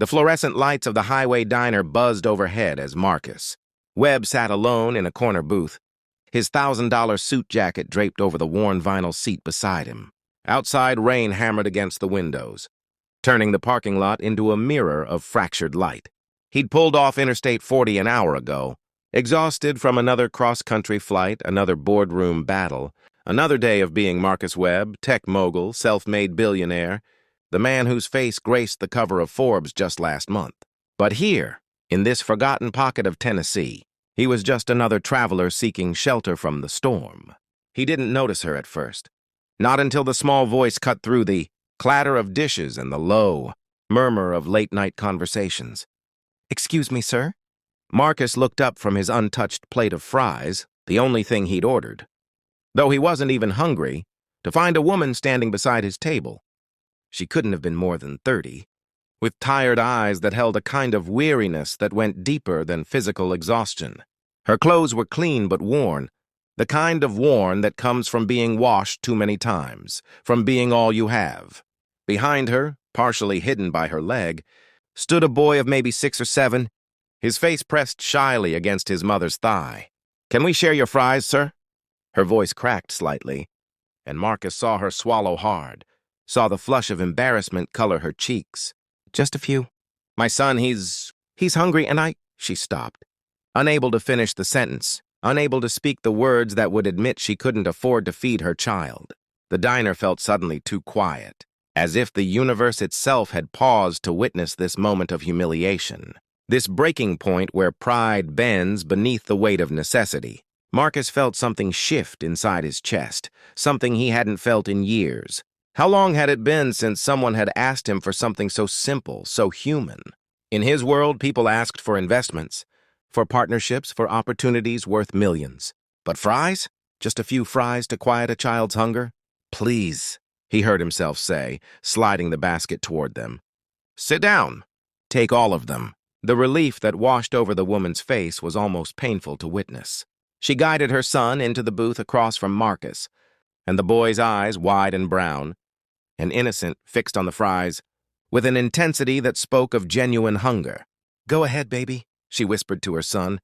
The fluorescent lights of the highway diner buzzed overhead as Marcus. Webb sat alone in a corner booth, his $1,000 suit jacket draped over the worn vinyl seat beside him. Outside, rain hammered against the windows, turning the parking lot into a mirror of fractured light. He'd pulled off Interstate 40 an hour ago, exhausted from another cross-country flight, another boardroom battle, another day of being Marcus Webb, tech mogul, self-made billionaire, the man whose face graced the cover of Forbes just last month. But here, in this forgotten pocket of Tennessee, he was just another traveler seeking shelter from the storm. He didn't notice her at first, not until the small voice cut through the clatter of dishes and the low murmur of late-night conversations. "Excuse me, sir?" Marcus looked up from his untouched plate of fries, the only thing he'd ordered. Though he wasn't even hungry, to find a woman standing beside his table. She couldn't have been more than 30, with tired eyes that held a kind of weariness that went deeper than physical exhaustion. Her clothes were clean but worn, the kind of worn that comes from being washed too many times, from being all you have. Behind her, partially hidden by her leg, stood a boy of maybe 6 or 7, his face pressed shyly against his mother's thigh. "Can we share your fries, sir?" Her voice cracked slightly, and Marcus saw her swallow hard, saw the flush of embarrassment color her cheeks. "Just a few. My son, he's hungry and She stopped, unable to finish the sentence, unable to speak the words that would admit she couldn't afford to feed her child. The diner felt suddenly too quiet, as if the universe itself had paused to witness this moment of humiliation, this breaking point where pride bends beneath the weight of necessity. Marcus felt something shift inside his chest, something he hadn't felt in years. How long had it been since someone had asked him for something so simple, so human? In his world, people asked for investments, for partnerships, for opportunities worth millions. But fries? Just a few fries to quiet a child's hunger? "Please," he heard himself say, sliding the basket toward them. "Sit down. Take all of them." The relief that washed over the woman's face was almost painful to witness. She guided her son into the booth across from Marcus, and the boy's eyes, wide and brown, and innocent, fixed on the fries, with an intensity that spoke of genuine hunger. "Go ahead, baby," she whispered to her son,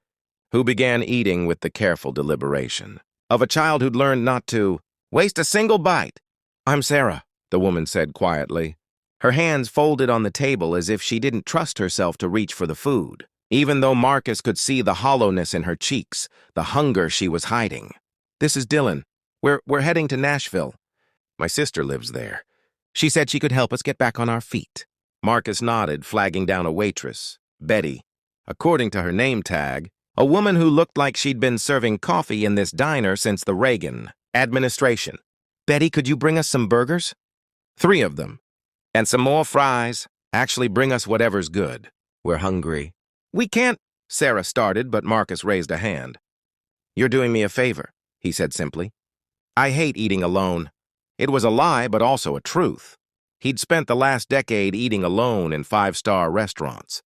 who began eating with the careful deliberation of a child who'd learned not to waste a single bite. "I'm Sarah," the woman said quietly, her hands folded on the table as if she didn't trust herself to reach for the food, even though Marcus could see the hollowness in her cheeks, the hunger she was hiding. "This is Dylan. We're heading to Nashville. My sister lives there. She said she could help us get back on our feet." Marcus nodded, flagging down a waitress, Betty. According to her name tag, a woman who looked like she'd been serving coffee in this diner since the Reagan administration. "Betty, could you bring us some burgers?" "3 of them. And some more fries. Actually, bring us whatever's good. We're hungry." "We can't," Sarah started, but Marcus raised a hand. "You're doing me a favor," he said simply. "I hate eating alone." It was a lie, but also a truth. He'd spent the last decade eating alone in 5-star restaurants,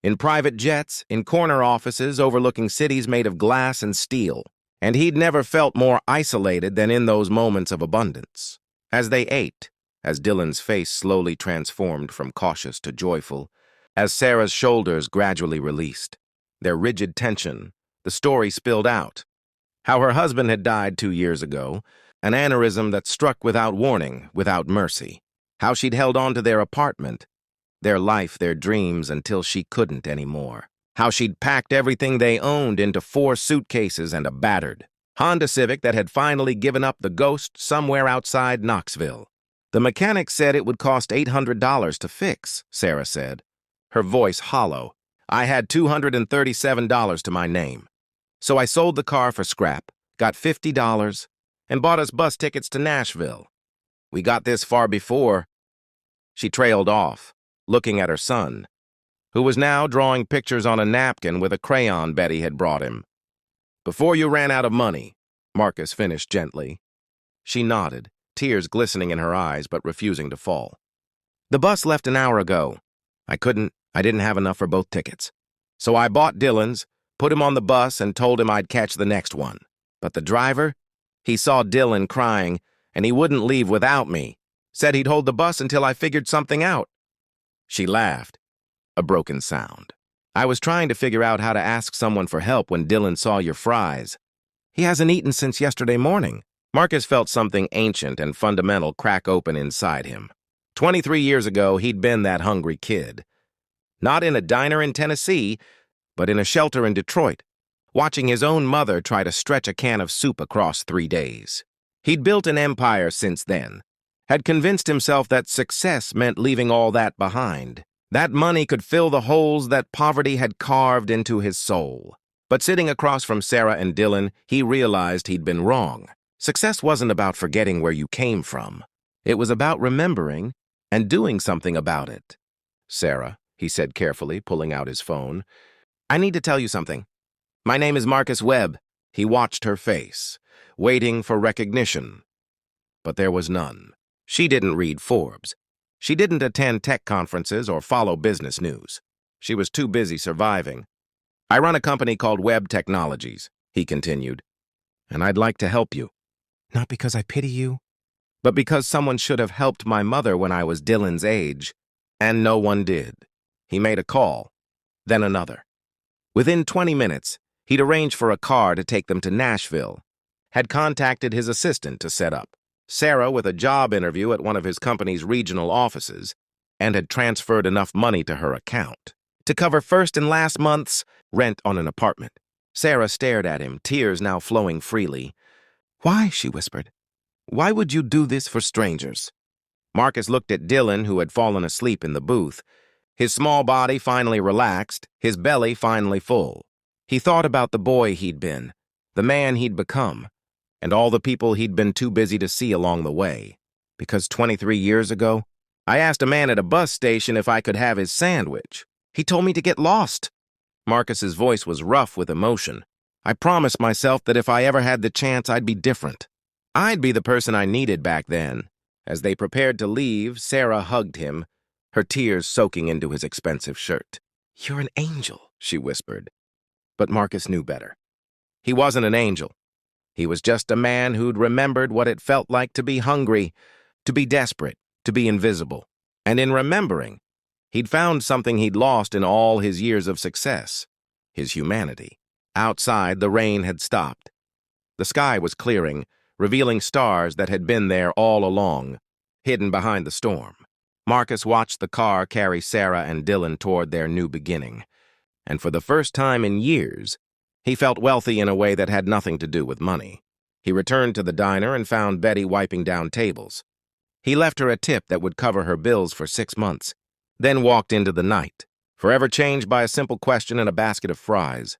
in private jets, in corner offices overlooking cities made of glass and steel, and he'd never felt more isolated than in those moments of abundance. As they ate, as Dylan's face slowly transformed from cautious to joyful, as Sarah's shoulders gradually released, their rigid tension, the story spilled out. How her husband had died 2 years ago, an aneurysm that struck without warning, without mercy. How she'd held on to their apartment, their life, their dreams, until she couldn't anymore. How she'd packed everything they owned into 4 suitcases and a battered Honda Civic that had finally given up the ghost somewhere outside Knoxville. "The mechanic said it would cost $800 to fix," Sarah said, her voice hollow. "I had $237 to my name. So I sold the car for scrap, got $50, and bought us bus tickets to Nashville. We got this far before." She trailed off, looking at her son, who was now drawing pictures on a napkin with a crayon Betty had brought him. "Before you ran out of money," Marcus finished gently. She nodded, tears glistening in her eyes but refusing to fall. "The bus left an hour ago. I didn't have enough for both tickets. So I bought Dylan's, put him on the bus, and told him I'd catch the next one. But the driver, he saw Dylan crying, and he wouldn't leave without me. Said he'd hold the bus until I figured something out." She laughed. a broken sound. I was trying to figure out how to ask someone for help when Dylan saw your fries. He hasn't eaten since yesterday morning. Marcus felt something ancient and fundamental crack open inside him. 23 years ago, he'd been that hungry kid. Not in a diner in Tennessee, but in a shelter in Detroit, watching his own mother try to stretch a can of soup across 3 days. He'd built an empire since then, had convinced himself that success meant leaving all that behind. That money could fill the holes that poverty had carved into his soul. But sitting across from Sarah and Dylan, he realized he'd been wrong. Success wasn't about forgetting where you came from. It was about remembering and doing something about it. Sarah, he said carefully, pulling out his phone, I need to tell you something. My name is Marcus Webb. He watched her face, waiting for recognition. But there was none. She didn't read Forbes. She didn't attend tech conferences or follow business news. She was too busy surviving. I run a company called Webb Technologies, he continued, and I'd like to help you. Not because I pity you, but because someone should have helped my mother when I was Dylan's age, and no one did. He made a call, then another. Within 20 minutes, he'd arranged for a car to take them to Nashville, had contacted his assistant to set up Sarah with a job interview at one of his company's regional offices, and had transferred enough money to her account to cover first and last month's rent on an apartment. Sarah stared at him, tears now flowing freely. Why, she whispered. Why would you do this for strangers? Marcus looked at Dylan, who had fallen asleep in the booth. His small body finally relaxed, his belly finally full. He thought about the boy he'd been, the man he'd become, and all the people he'd been too busy to see along the way. Because 23 years ago, I asked a man at a bus station if I could have his sandwich. He told me to get lost. Marcus's voice was rough with emotion. I promised myself that if I ever had the chance, I'd be different. I'd be the person I needed back then. As they prepared to leave, Sarah hugged him, her tears soaking into his expensive shirt. You're an angel, she whispered. But Marcus knew better. He wasn't an angel. He was just a man who'd remembered what it felt like to be hungry, to be desperate, to be invisible. And in remembering, he'd found something he'd lost in all his years of success, his humanity. Outside, the rain had stopped. The sky was clearing, revealing stars that had been there all along, hidden behind the storm. Marcus watched the car carry Sarah and Dylan toward their new beginning. And for the first time in years, he felt wealthy in a way that had nothing to do with money. He returned to the diner and found Betty wiping down tables. He left her a tip that would cover her bills for 6 months, then walked into the night, forever changed by a simple question and a basket of fries.